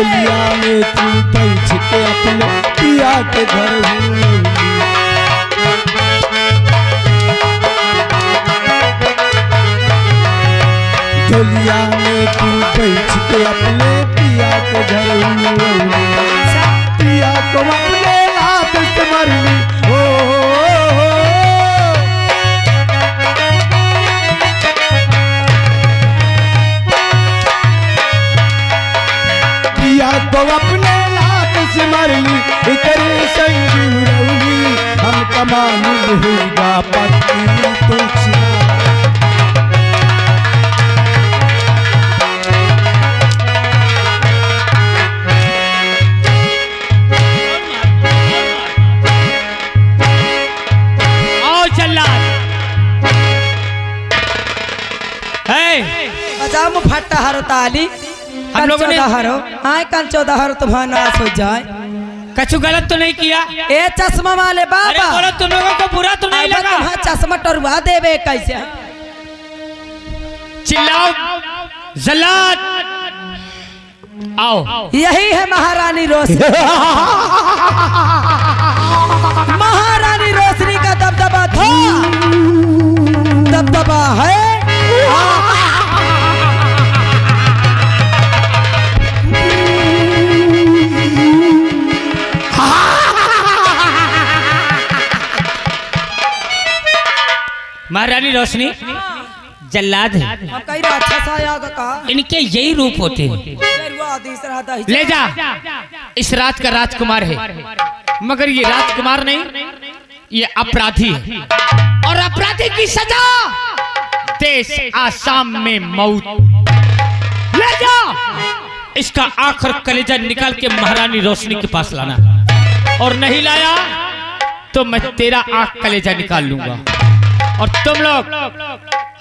डोलिया में तू बैठ के अपने पिया के घर डोलिया में तू बैठ के अपने पिया के घर पिया को अपने हाथ से मरली हो पिया को अपने हाथ से मरली तेरे संग रौली हम कमान होगा पत्नी तुझ बजाम फट्टा हरो ताली हम लोगों ने हरो हाँ कल 14 हरो तुम्हारा नाश हो जाए। कछु गलत तो नहीं किया? ए चश्मा वाले बाबा, अरे बोलो तुम लोगों को बुरा तो नहीं लगा? हाँ चश्मा टरवा देवे कैसे? चिल्लाओ जल्लाद, आओ। यही है महारानी रोशनी। महारानी रोशनी का दबदबा था, दबदबा है। महारानी रोशनी जल्लाद है, इनके यही रूप होते हैं। ले जा, इस राज का राजकुमार है, मगर ये राजकुमार नहीं, ये अपराधी है और अपराधी की सजा देश आसाम में मौत। ले जा, इसका आखिर कलेजा निकाल के महारानी रोशनी के पास लाना, और नहीं लाया तो मैं तेरा आंख कलेजा निकाल लूंगा। और तुम लोग,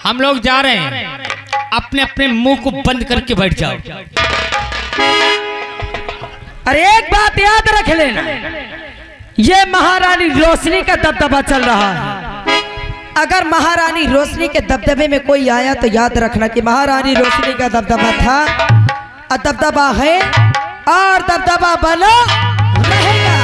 हम लोग जा रहे हैं, अपने अपने मुंह को बंद करके बैठ जाओ। अरे एक बात याद रख लेना, ये महारानी रोशनी का दबदबा चल रहा है। अगर महारानी रोशनी के दबदबे में कोई आया तो याद रखना कि महारानी रोशनी का दबदबा था, और दबदबा है, और दबदबा बना रहेगा।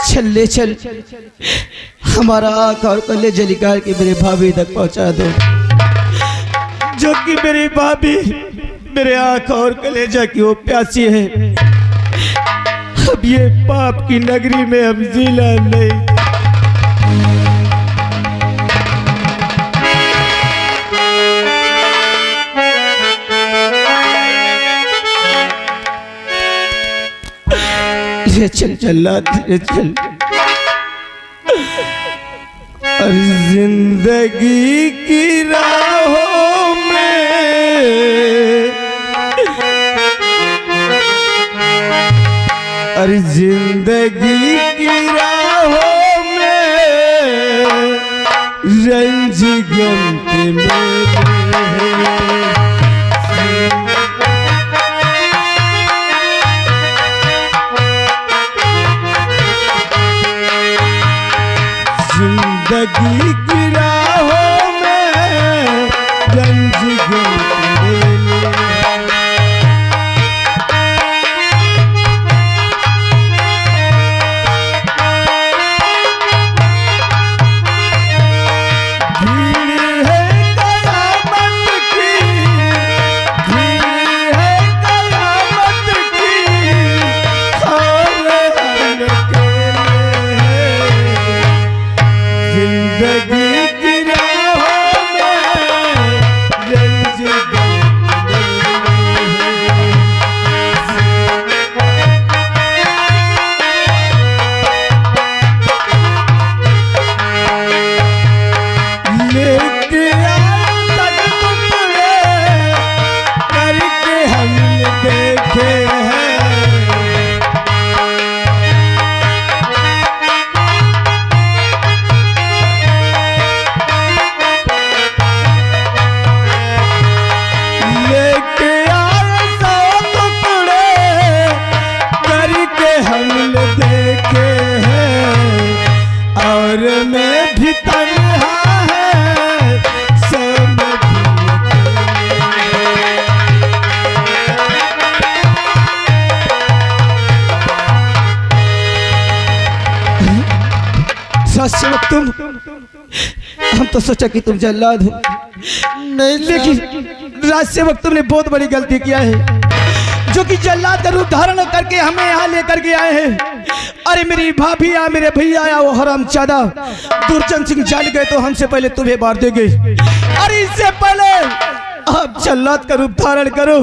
चल चल हमारा आँख और कलेजा निकाल के मेरे भाभी तक पहुंचा दो, जो कि मेरी भाभी मेरे आँख और कलेजा की वो प्यासी है। अब ये पाप की नगरी में हम जिला नहीं। चल चल चल, और जिंदगी की राहों में और जिंदगी की राहों में रंज गम के मेले जिंदगी की राहों में रंज गम जिंदगी राजसेवक तुम, हम तो सोचा कि तुम जल्लाद हो, नहीं लेकिन राजसेवक तुमने बहुत बड़ी गलती किया है, जो कि जल्लाद का रूप धारण करके हमें यहाँ लेकर के आए हैं। अरे मेरी भाभी या मेरे भैया या वो हरामजादा दुर्जन सिंह जान गए तो हमसे पहले तुम्हें मार देंगे। अरे इससे पहले आप जल्लाद का रूप धारण करो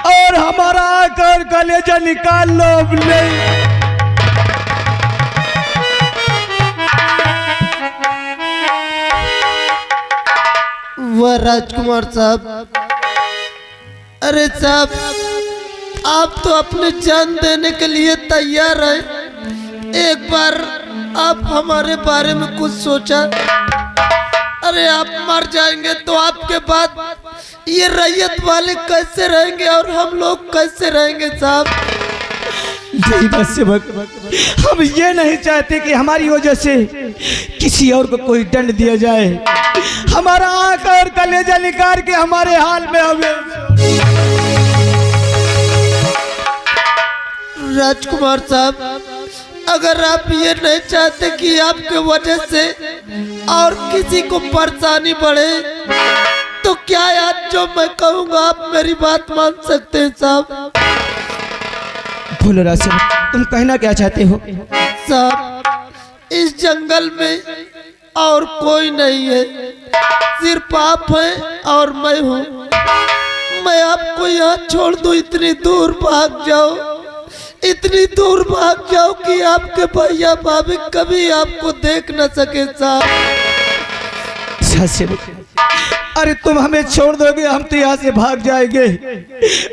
और हमारा आकर कलेजा निकाल लो। नहीं वह राजकुमार साहब, अरे साहब आप तो अपनी जान देने के लिए तैयार हैं। एक बार आप हमारे बारे में कुछ सोचा। अरे आप मर जाएंगे तो आपके बाद ये रैयत वाले कैसे रहेंगे और हम लोग कैसे रहेंगे साहब? हम ये नहीं चाहते कि हमारी वजह से किसी और को कोई दंड दिया जाए। हमारा आंख और कलेजा निकाल के हमारे हाल में हमें। राजकुमार साहब, अगर आप ये नहीं चाहते कि आपके वजह से और किसी को परेशानी बढ़े तो क्या आज जो मैं कहूँगा आप मेरी बात मान सकते हैं साहब? बोलो राजसेवक, तुम कहना क्या चाहते हो? साहब इस जंगल में और कोई नहीं है, सिर्फ आप हैं और मैं हूँ। मैं आपको यहाँ छोड़ दूँ, इतनी दूर भाग जाओ, इतनी दूर भाग जाओ कि आपके भैया भाभी कभी आपको देख न सके साहब। अरे तुम हमें छोड़ दोगे हम तो यहाँ से भाग जाएंगे।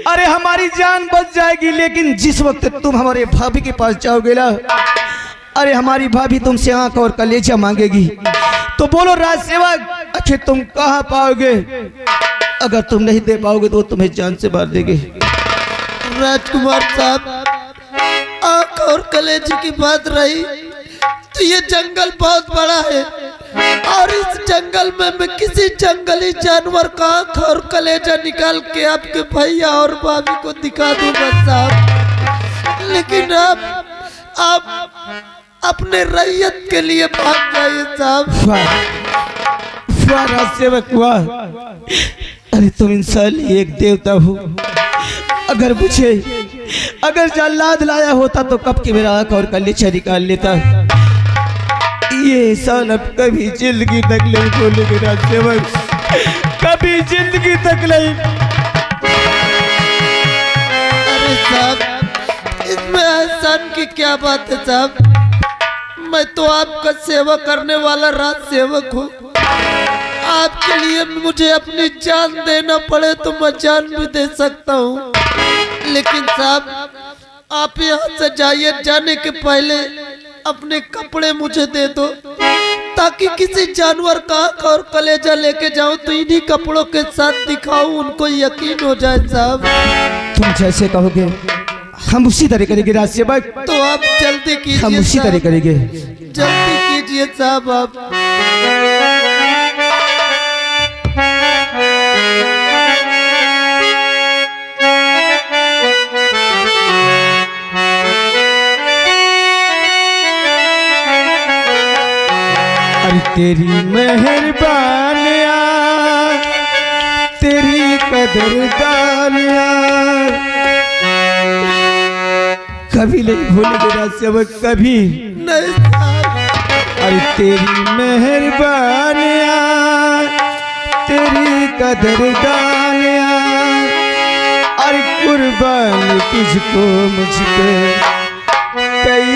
अरे हमारी जान बच जाएगी, लेकिन जिस वक्त तुम हमारे भाभी के पास जाओगे ना, अरे हमारी भाभी तुमसे आंख और कलेजा मांगेगी। तो बोलो राजसेवक, आखिर तुम कहाँ पाओगे? अगर तुम नहीं दे पाओगे तो तुम्हें जान से मार देंगे। राजकुमार साहब, आंख और कलेजे की बात रही तो ये जंगल बहुत बड़ा है और इस जंगल में मैं किसी जंगली जानवर का आंख और कलेजा निकाल के आपके भैया और भाभी को दिखा दूंगा साहब। लेकिन आप अपने रैयत के लिए भाग जाइए साहब। वाह राजसेवक वाह, अरे तुम इंसान एक देवता हो। अगर जल्लाद लाया होता तो कब की मेरा आंख और कलेजा निकाल लेता। ये इंसान अब कभी जिंदगी तक नहीं भूलेंगे राजसेवक, कभी जिंदगी तक नहीं। अरे साहब इसमें एहसान की क्या बात है साहब? मैं तो आपका सेवा करने वाला राजसेवक हूँ। आपके लिए मुझे अपनी जान देना पड़े तो मैं जान भी दे सकता हूँ। लेकिन साहब आप यहाँ से जाइए, जाने के पहले अपने कपड़े मुझे दे दो ताकि किसी जानवर का आंख और कलेजा लेके जाऊं तो इन्हीं कपड़ों के साथ दिखाऊं, उनको यकीन हो जाए साहब। तुम जैसे कहोगे हम उसी तरह करेंगे राजसेवक। तो आप जल्दी कीजिए, हम उसी तरह करेंगे। जल्दी कीजिए साहब आप। तेरी मेहरबानियाँ, तेरी कदरदानियाँ कभी नहीं भूलेंगे राजसेवक, कभी नहीं। अरे तेरी मेहरबानियाँ, तेरी कदरदानियाँ, अरे कुर्बान तुझको मुझ पे कई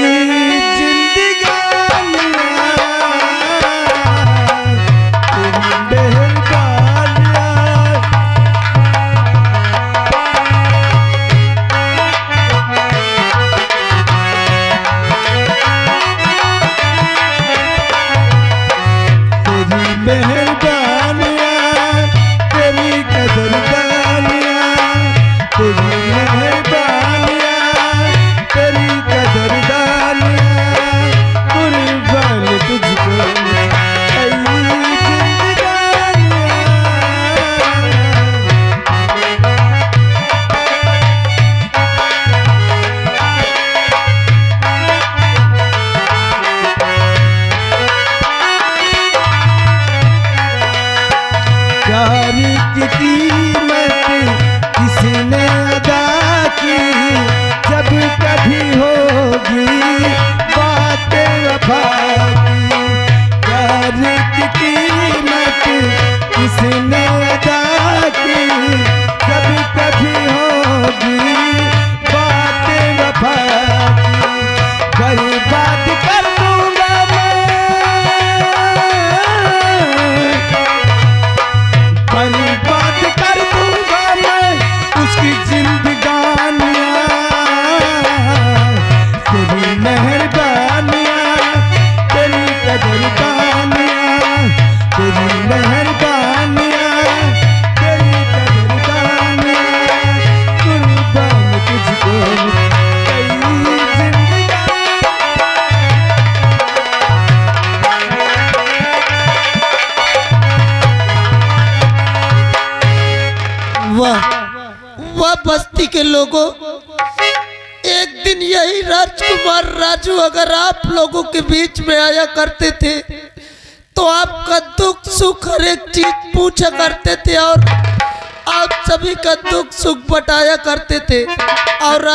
बस्ती के लोगों, एक दिन यही राजकुमार राजू अगर आप लोगों के बीच में आया करते थे तो आपका दुख सुख हर एक चीज पूछा करते थे और आप सभी का दुख सुख बटाया करते थे। और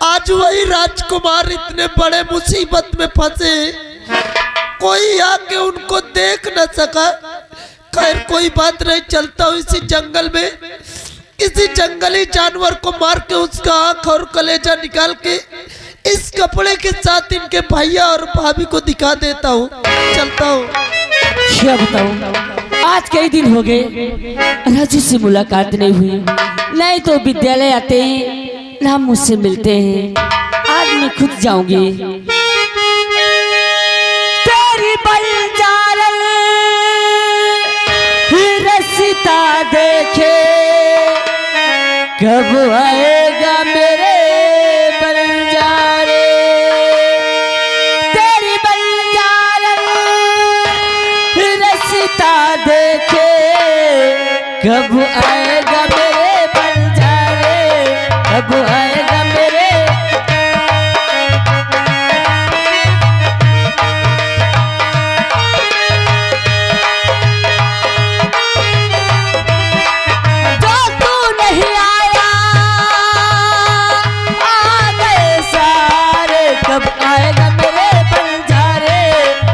आज वही राजकुमार इतने बड़े मुसीबत में फंसे, कोई आके उनको देख न सका। खैर कोई बात नहीं, चलता हूँ इसी जंगल में किसी जंगली जानवर को मार के उसका आंख और कलेजा निकाल के इस कपड़े के साथ इनके भैया और भाभी को दिखा देता हूँ। चलता हूँ। क्या बताऊं, आज कई दिन हो गए राजू से मुलाकात नहीं हुई, नहीं तो विद्यालय आते हैं ना मुझसे मिलते हैं। आज मैं खुद जाऊंगी। तेरी बंजारन रसीता देखे कब आएगा मेरे बंजारे। तेरी बंजारन रसीता देखे कब आएगा मेरे बंजारे, कब आएगा मेरे। जो तू नहीं आया आ गए सारे, कब आएगा मेरे बंजारे,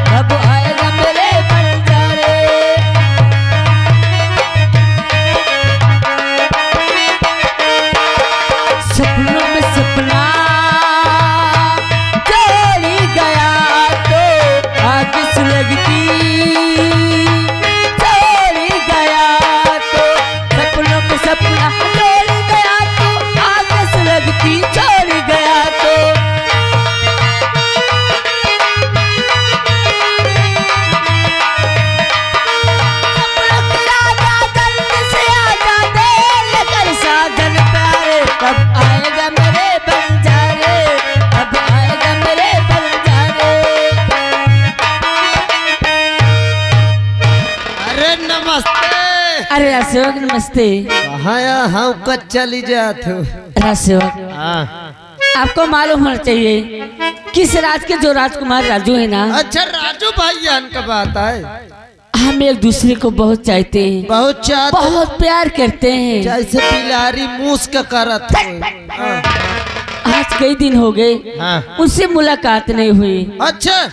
कब आएगा मेरे बंजारे। सपनों में सपना चली गया तो आग सुलगती, चली गया तो सपनों में सपना चली गया तो आग सुलगती, चली गया तो। कब आएगा मेरे बंजारे, कब आएगा मेरे बंजारे। अरे नमस्ते। अरे राजसेवक नमस्ते। कहाँ यहाँ कब चली जात हो? राजसेवक, आपको मालूम होना चाहिए किस राज के जो राजकुमार राजू है ना, अच्छा राजू भाई का बात है। हम एक दूसरे को बहुत चाहते हैं, बहुत चाहते, बहुत प्यार करते हैं। जैसे बिलारी मूस का करत हो। आज कई दिन हो गए हाँ। उससे मुलाकात नहीं हुई। अच्छा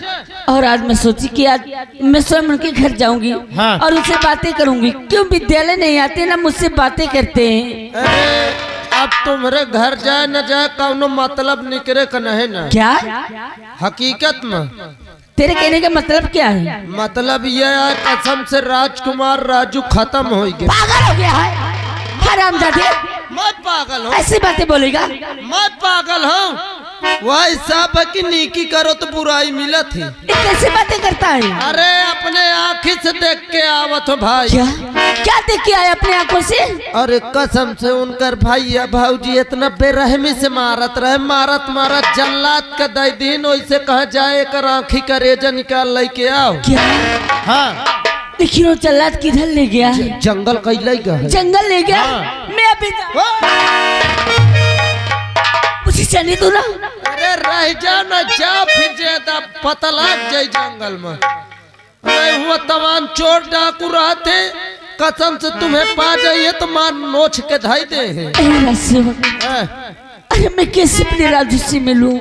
और आज मैं सोची कि आज मैं स्वयं उनके घर जाऊंगी हाँ। और उनसे बातें करूंगी। क्यों विद्यालय नहीं आते ना मुझसे बातें करते हैं। अरे अब तुम्हारे घर जाए न जाए कौनो मतलब निकले का नहीं ना। क्या हकीकत में तेरे कहने का मतलब क्या है? मतलब यह है कसम से राजकुमार राजू खत्म हो गया। पागल हो गया है हरामजादे। मैं पागल हूँ? ऐसी बातें बोलेगा? मैं पागल हूँ? वह हिसाब है कि नेकी करो तो बुराई मिला थी। कैसी बातें करता है? अरे अपने आँखी से देख के आवत हो भाई। क्या क्या देख के आए अपने आंखों से? अरे कसम से उनकर भैया भाऊजी इतना बेरहमी से मारत रहे, मारत मारत जल्लाद का दई दिन वैसे कहा जाए कर आँखी का रेजा निकाल लेके आओ। क्या? हाँ लेकिन वो जल्लाद किधर ले गया है? जंगल कैले गया है। जंगल ले गया? मैं अभी उसी चली तू ना। अरे रह जा न जा, फिर ज्यादा पता लग जाए जंगल में। नहीं हुआ तमाम चोर डाकू रहते, कसम से तुम्हें पा जाइए तो मार नोच के धाई दे हैं। अरे मैं कैसे अपने राजू से मिलूं?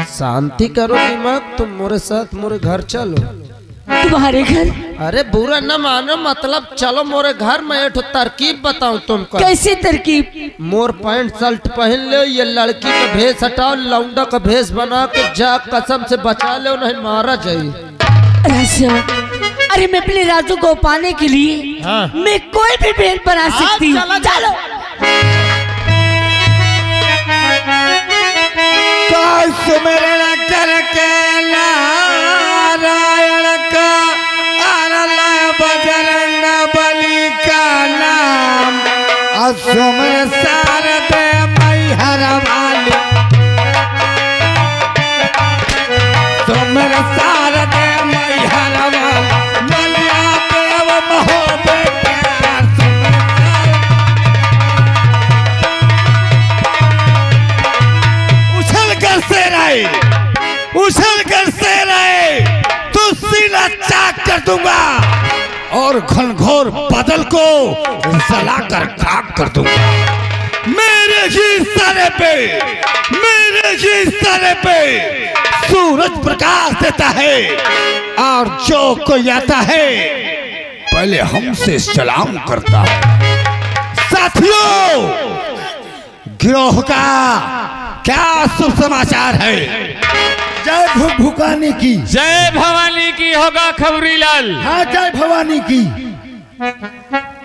शांति करो दिमाग, तुम मोरे साथ मोरे घर चलो। तुम्हारे घर? अरे बुरा न मानो, मतलब चलो मोरे घर में एक तरकीब बताऊं तुमको। कैसी तरकीब? मोर पैंट शर्ट पहन ले, ये लड़की का भेष हटाओ, लौंडा का भेष बना के जा, कसम से बचा ले, नहीं मारा जाए। अरे मैं अपने राजू को पाने के लिए हाँ। मैं कोई भी भेष बना सकती हूँ। चलो स्मरण करके नारायण का बजरंग बली का नाम असुमर शारद मैहर वाली, सुमर शारद मैहर वाली, मलिया देव महोदय आए, उछल कर शेर आए तो सीना चाक कर दूंगा और घनघोर बादल को जलाकर खाक कर दूंगा। मेरे ही इशारे पे, मेरे ही इशारे पे सूरज प्रकाश देता है और जो कोई आता है पहले हमसे सलाम करता है। साथियों, गिरोह का क्या शुभ समाचार है? जय भुकानी की, जय भवानी की होगा खबरीलाल। हाँ जय भवानी की।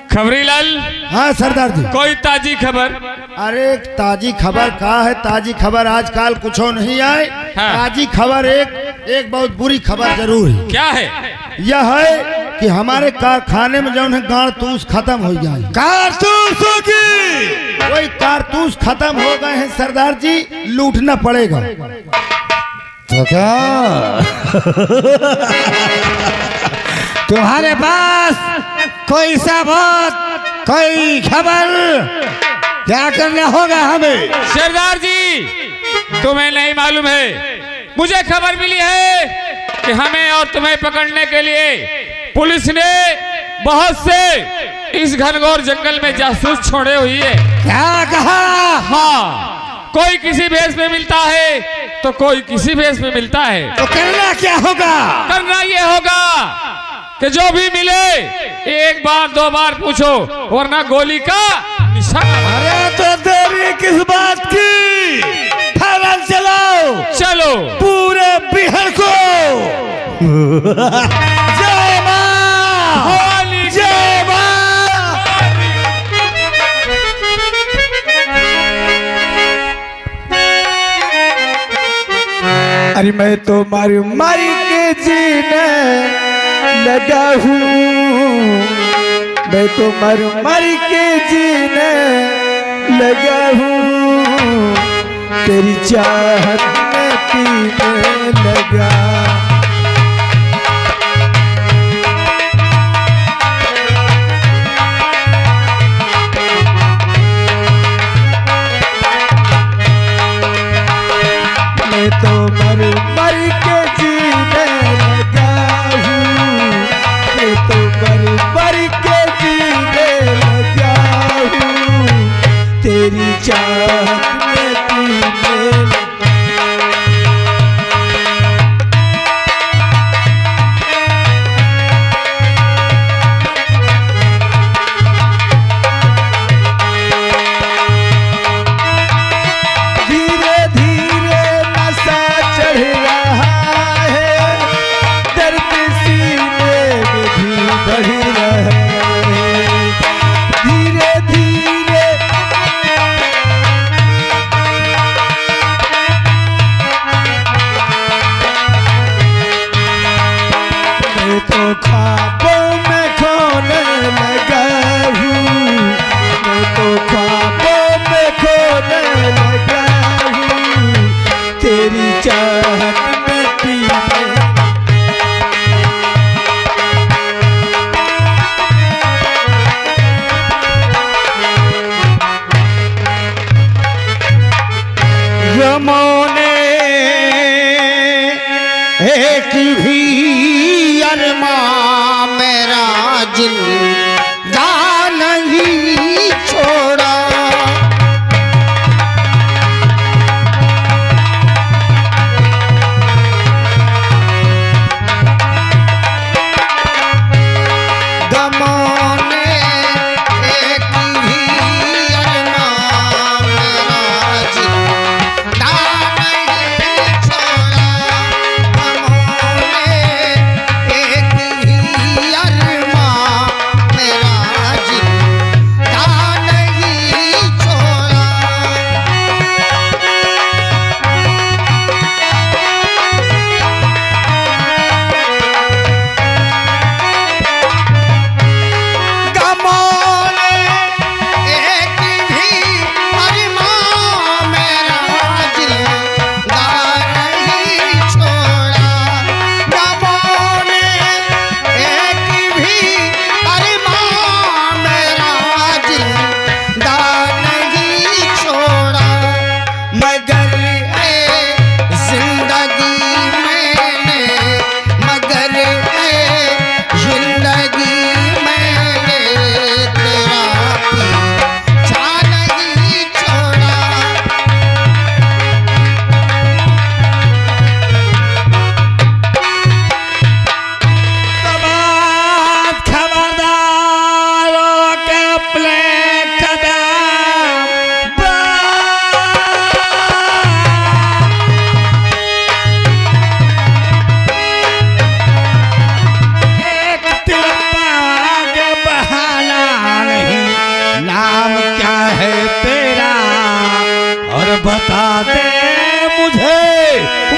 खबरीलाल, हाँ सरदार जी। कोई ताजी खबर? अरे ताजी खबर कहाँ है? ताजी खबर आजकल कुछ नहीं आए। हाँ। ताजी खबर एक बहुत बुरी खबर जरूर है। क्या है? यह है कि हमारे कारखाने में जो है कारतूस खत्म हो जाए। कारतूसों की कोई कारतूस खत्म हो गए हैं सरदार जी, लूटना पड़ेगा। तो क्या तुम्हारे पास कोई सबूत, कोई खबर? क्या करना होगा हमें? सरदार जी, तुम्हें नहीं मालूम है, मुझे खबर मिली है कि हमें और तुम्हें पकड़ने के लिए पुलिस ने बहुत से इस घनघोर जंगल में जासूस छोड़े हुई है। क्या कहा? हाँ, कोई किसी भेष में मिलता है तो कोई किसी भेष में मिलता है। तो करना क्या होगा? करना ये होगा कि जो भी मिले एक बार दो बार पूछो, वरना गोली का निशाना। अरे तो देरी किस बात की? फौरन चलाओ, चलो पूरे बिहार को। जय मां, भवानी, जय मां। अरे मैं तो मारी मारी के जीने लगा हूँ, मैं तो मर के जीने लगा हूँ, तेरी चाहत में पीने लगा। मैं तो मर के जीने लगा हूँ, मैं तो मर के जीने लगा हूँ, तेरी चाहत में पीने लगा। धीरे धीरे नशा चढ़ रहा है, दर्द सीने में भी बढ़ रहा है। धीरे धीरे मैं तो ख्वाबों में खोने लगा हूँ, मैं तो ख्वाबों में खोने लगा हूँ, तेरी चाहत में पीने। यमोने एक भी अरमा मेरा जिंदा नहीं छोड़ा। गमोने एक भी अरमा मेरा जिंदा नहीं छोड़ा। गमोने एक भी अरमा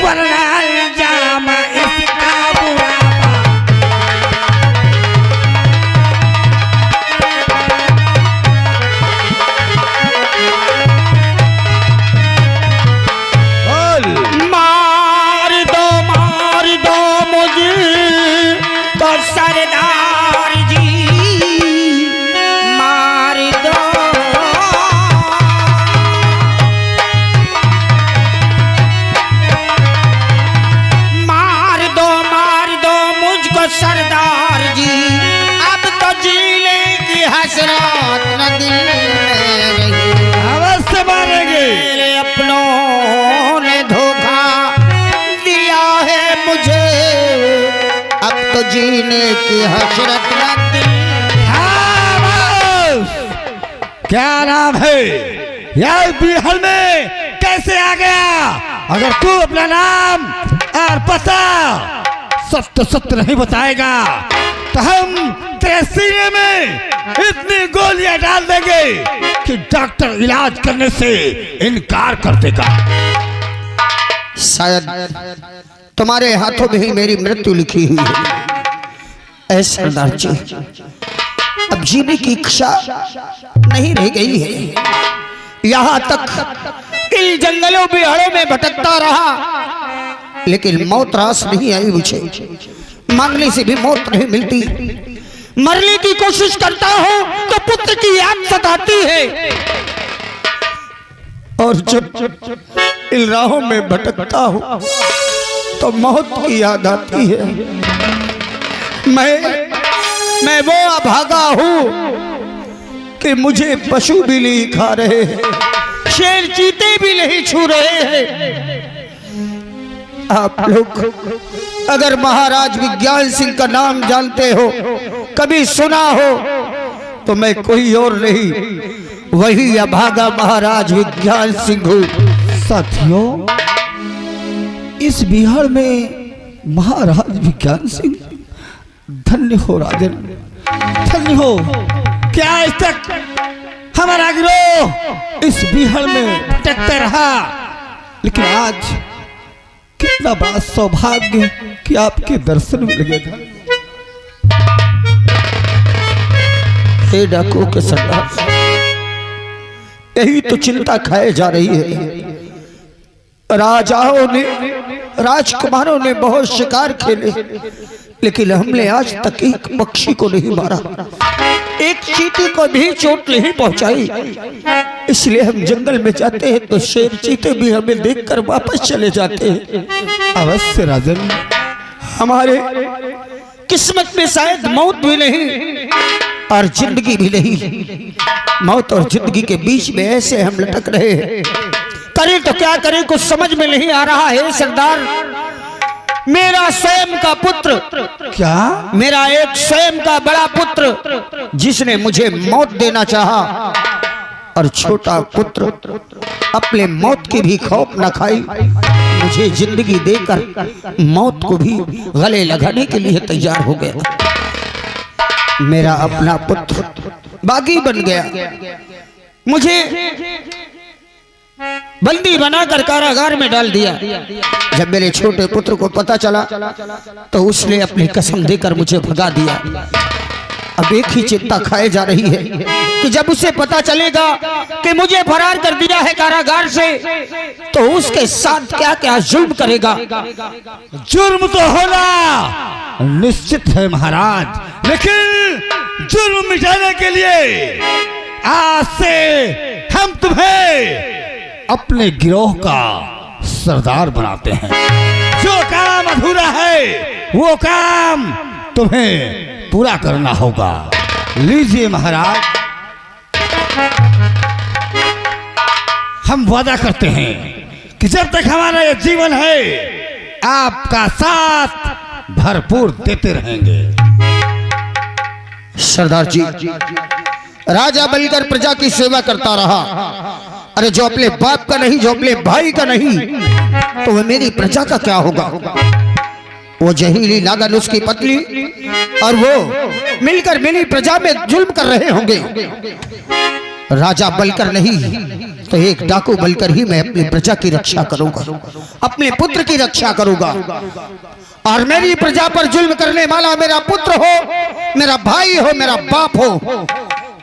वरना अंजाम इसका बुरा। मार दो मुझे तो सरदार जी, मार दो। मार दो मुझको सरदार जी, अब तो जीने की हसरत न दिल में रही। अवश्य मारेंगे। मेरे अपनों ने धोखा दिया है मुझे, अब तो जीने की हसरत न दिल। क्या नाम है यार बिहार में कैसे आ गया? अगर तू अपना नाम और पता सत्य नहीं बताएगा तो हम तेरे सीने में इतनी गोलियां डाल देंगे कि डॉक्टर इलाज करने से इनकार कर देगा। शायद तुम्हारे हाथों में ही मेरी मृत्यु लिखी हुई है। ऐ सरदार जी, अब जीने की इच्छा नहीं रह गई है। यहाँ तक इन जंगलों बिहारों में भटकता रहा, लेकिन मौत रास नहीं आई मुझे। मांगने से भी मौत नहीं मिलती। मरने की कोशिश करता हूँ तो पुत्र की याद सताती है। और जब इन राहों में भटकता हूँ तो मौत की याद आती है। मैं वो अभागा हूँ कि मुझे पशु भी नहीं खा रहे हैं, शेर चीते भी नहीं छू रहे हैं। आप लोग अगर महाराज विज्ञान सिंह का नाम जानते हो, कभी सुना हो, तो मैं कोई और नहीं, वही अभागा महाराज विज्ञान सिंह हूँ। साथियों, इस बिहार में महाराज विज्ञान सिंह, धन्य हो राजन, धन्य हो। क्या आज तक हमारा गिरोह इस बिहार में भटकते रहा, लेकिन आज कितना बड़ा सौभाग्य कि आपके दर्शन मिल गए था। हे डाकुओं के सरदार, यही तो चिंता खाए जा रही है। राजाओं ने, राजकुमारों ने बहुत शिकार खेले, लेकिन हमने आज तक एक पक्षी को नहीं मारा, एक चीते को भी चोट नहीं पहुंचाई। इसलिए हम जंगल में जाते हैं तो शेर चीते भी हमें देखकर वापस चले जाते हैं। अवश्य राजन, हमारे किस्मत में शायद मौत भी नहीं और जिंदगी भी नहीं। मौत और जिंदगी के बीच में ऐसे हम लटक रहे हैं। करें तो क्या करें, कुछ समझ में नहीं आ रहा है सरदार। मेरा स्वयं का पुत्र, क्या मेरा एक स्वयं का बड़ा पुत्र जिसने मुझे मौत देना चाहा, और छोटा पुत्र अपने मौत की भी खौफ न खाई, मुझे जिंदगी देकर मौत को भी गले लगाने के लिए तैयार हो गया। मेरा अपना पुत्र बागी बन गया, मुझे बंदी बनाकर कारागार में डाल दिया। जब मेरे छोटे पुत्र को पता चला तो उसने अपनी कसम देकर मुझे भगा दिया। अब एक ही चिंता खाए जा रही है कि जब उसे पता चलेगा कि मुझे फरार कर दिया है कारागार से, तो उसके साथ क्या क्या जुल्म करेगा। जुर्म तो होना निश्चित है महाराज, लेकिन जुर्म मिटाने के लिए आज से हम तुम्हें अपने गिरोह का सरदार बनाते हैं। जो काम अधूरा है वो काम तुम्हें पूरा करना होगा। लीजिए महाराज, हम वादा करते हैं कि जब तक हमारा ये जीवन है आपका साथ भरपूर देते रहेंगे। सरदार जी, राजा बनकर प्रजा की सेवा करता रहा। अरे जो अपने बाप का नहीं, जो अपने भाई का नहीं, तो वह मेरी प्रजा का क्या होगा। वो जहीली नागन, उसकी पत्नी और वो मिलकर मेरी प्रजा में जुल्म कर रहे होंगे। राजा बनकर नहीं तो एक डाकू बनकर ही मैं अपनी प्रजा की रक्षा करूंगा, अपने पुत्र की रक्षा करूंगा। और मेरी प्रजा पर जुल्म करने वाला मेरा पुत्र हो, मेरा भाई हो, मेरा बाप हो,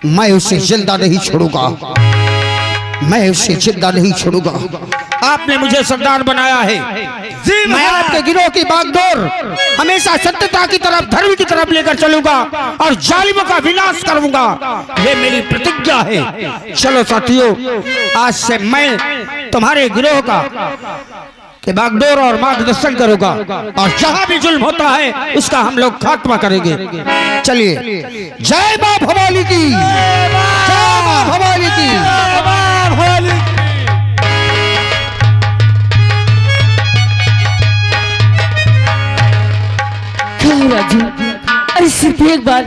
मैं उसे जिंदा नहीं छोड़ूंगा, मैं उसे जिंदा नहीं छोड़ूंगा। आपने मुझे सरदार बनाया है, मैं आपके गिरोह की बागडोर हमेशा सत्यता की तरफ, धर्म की तरफ लेकर चलूंगा और जालिमों का विनाश करूंगा, ये मेरी प्रतिज्ञा है। चलो साथियों, आज से मैं तुम्हारे गिरोह का के बागडोर और मार्गदर्शन करूंगा और जहां भी जुल्म होता है उसका हम लोग खात्मा करेंगे। चलिए, जय मां भवानी की, जय मां भवानी की। कहो राजू, अरे सिर्फ एक बार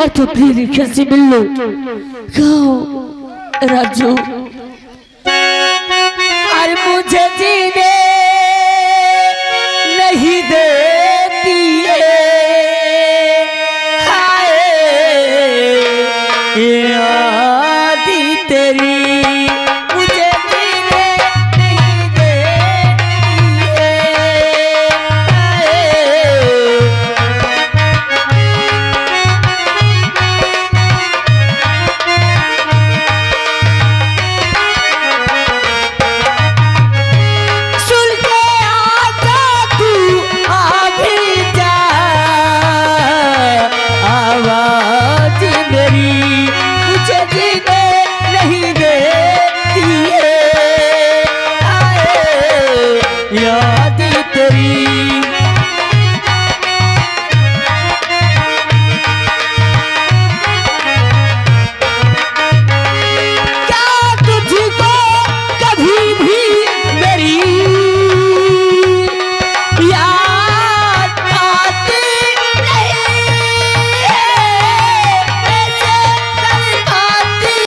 तो अपनी रेखा से मिल लो। कहो राजू, अरे मुझे जीने नहीं देती है, हाय यादी तेरी मुझे जीने नहीं देती है, सुन के आजा तू आ भी जा, आवाज मेरी मुझे जीने नहीं देती है, आए या